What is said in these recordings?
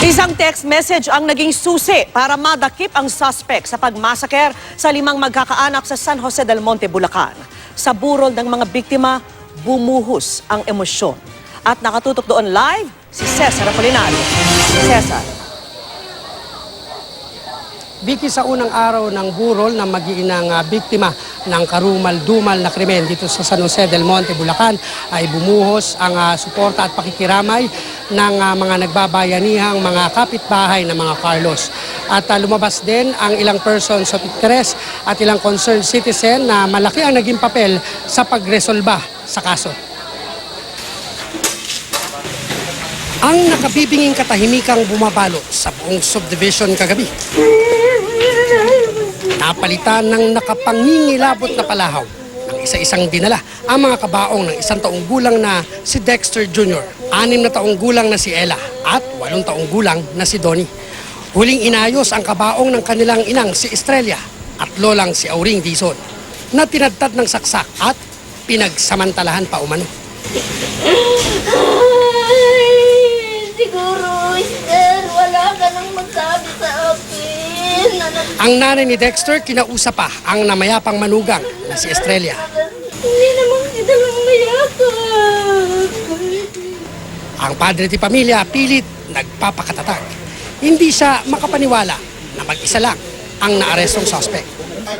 Isang text message ang naging susi para madakip ang suspect sa pagmasaker sa 5 magkakaanak sa San Jose del Monte, Bulacan. Sa burol ng mga biktima, bumuhos ang emosyon. At nakatutok doon live si Cesar Apolinario. Cesar. Vicky, sa unang araw ng burol ng mag-iinang biktima ng karumal-dumal na krimen dito sa San Jose del Monte, Bulacan ay bumuhos ang suporta at pakikiramay ng mga nagbabayanihang mga kapitbahay ng mga Carlos. At lumabas din ang ilang persons of interest at ilang concerned citizen na malaki ang naging papel sa pagresolba sa kaso. Ang nakabibinging katahimikang bumabalo sa buong subdivision kagabi. Napalitan ng nakapangingilabot na palahaw ng isa-isang dinala ang mga kabaong ng 1 taong gulang na si Dexter Jr., 6 na taong gulang na si Ella at 8 taong gulang na si Donnie. Huling inayos ang kabaong ng kanilang inang si Estrella at lolang si Auring Dizon na tinadtad ng saksak at pinagsamantalahan pa umano. Siguro, Esther, wala ka nang magsabi sa akin. Ang nanay ni Dexter kinausap pa ang namayapang manugang na si Estrella. Hindi naman kita lang mayakap. Ang padre di pamilya pilit nagpapakatatag. Hindi siya makapaniwala na mag-isa lang ang naarestong suspect.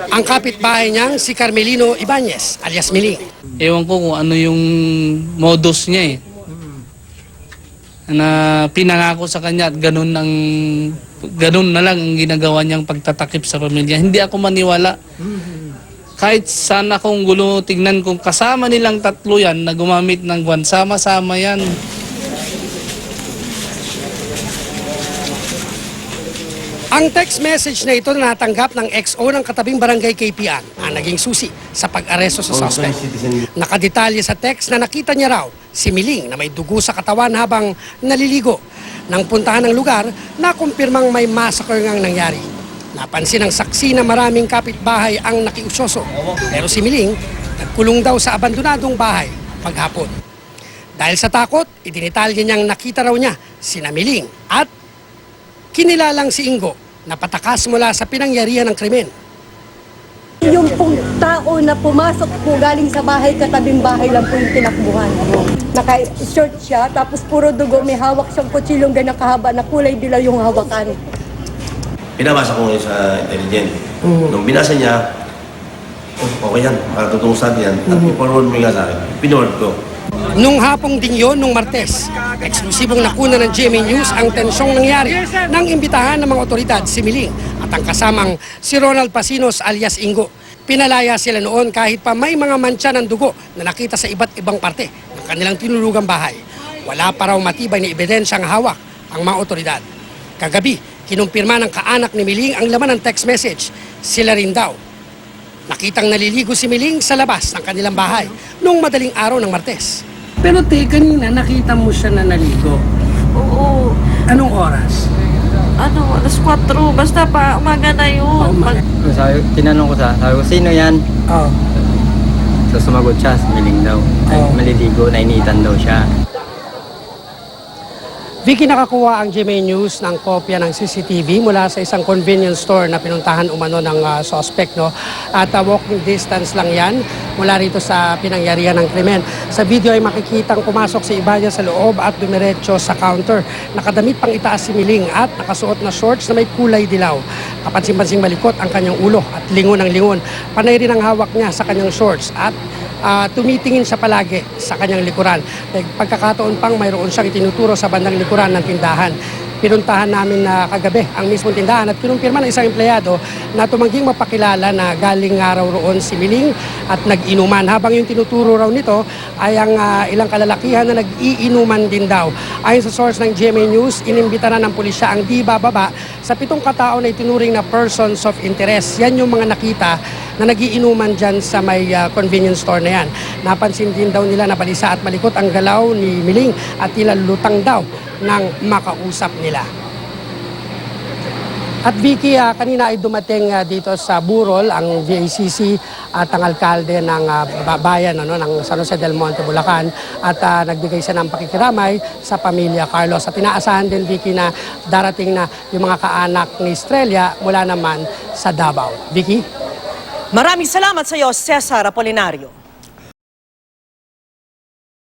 Ang kapitbahay niyang si Carmelino Ibanez alias Miling. Ewan ko kung ano yung modus niya na pinangako sa kanya at ganun na lang ang ginagawa niyang pagtatakip sa pamilya. Hindi ako maniwala. Kahit saan akong gulo, tingnan kung kasama nilang tatlo yan na gumamit ng guwan, sama-sama yan. Ang text message na ito na natanggap ng XO ng katabing barangay KPN ang naging susi sa pag-aresto sa suspect. Nakadetalye sa text na nakita niya raw si Miling na may dugo sa katawan habang naliligo. Nang puntahan ng lugar, nakumpirmang may massacre ngang nangyari. Napansin ng saksi na maraming kapitbahay ang nakiusyoso. Pero si Miling, nagkulong daw sa abandonadong bahay paghapon. Dahil sa takot, idinitalye niyang nakita raw niya sina Miling at kinilalang si Ingo na patakas mula sa pinangyarihan ng krimen. Yung pong tao na pumasok po galing sa bahay, katabing bahay lang po yung tinakbuhan. Naka-short siya, tapos puro dugo, may hawak siyang kutsilong ganang kahaba na kulay dilaw yung hawakan. Pinabasa ko ngayon sa intelligent. Nung binasa niya, okay yan, makatutong sa yan. At i-forward mo nga sa akin. Pinord ko. Nung hapong din yun, nung Martes, eksklusibong nakuna ng GMA News ang tensyong nangyari nang imbitahan ng mga otoridad si Miling at ang kasamang si Ronald Pasinos alias Ingo. Pinalaya sila noon kahit pa may mga mantsa ng dugo na nakita sa iba't ibang parte ng kanilang tinulugang bahay. Wala pa raw matibay na ebidensyang hawak ang mga otoridad. Kagabi, kinumpirma ng kaanak ni Miling ang laman ng text message. Sila rin daw nakitang naliligo si Miling sa labas ng kanilang bahay noong madaling araw ng Martes. Pero kanina nakita mo siya na naligo. Oo. Anong oras? Alas 4. Basta pa, umaga na yun. Tinanong ko sabi ko, sino yan? Oo. So sumagot siya, Miling daw. Maliligo, nainitan daw siya. Vicky, nakakuha ang GMA News ng kopya ng CCTV mula sa isang convenience store na pinuntahan umano ng suspect. No? At walking distance lang yan mula rito sa pinangyarihan ng krimen. Sa video ay makikitang pumasok si Ibanez sa loob at dumiretso sa counter. Nakadamit pang itaas si Miling at nakasuot na shorts na may kulay dilaw. Kapansin-pansing malikot ang kanyang ulo at lingon ng lingon. Panay rin ang hawak niya sa kanyang shorts at tumitingin siya palagi sa kanyang likuran. Pagkakataon pang mayroon siyang itinuturo sa bandang likuran ng tindahan. Pinuntahan namin na kagabi ang mismong tindahan at kinumpirma ng isang empleyado na tumangging mapakilala na galing nga raw roon si Miling at nag-inuman. Habang yung tinuturo raw nito ay ang ilang kalalakihan na nag-iinuman din daw. Ayon sa source ng GMA News, inimbita na ng pulisya ang di bababa sa 7 katao na itinuring na persons of interest. Yan yung mga nakita na nagiinuman dyan sa may convenience store na yan. Napansin din daw nila na balisa at malikot ang galaw ni Miling at tila lutang daw ng makausap nila. At Vicky, kanina ay dumating dito sa Burol ang VACC at ang alkalde ng bayan ng San Jose del Monte, Bulacan, at nagbigay siya ng pakikiramay sa pamilya Carlos. At inaasahan din, Vicky, na darating na yung mga kaanak ni Estrella mula naman sa Davao. Vicky? Maraming salamat sa iyo, Cesar Apolinario.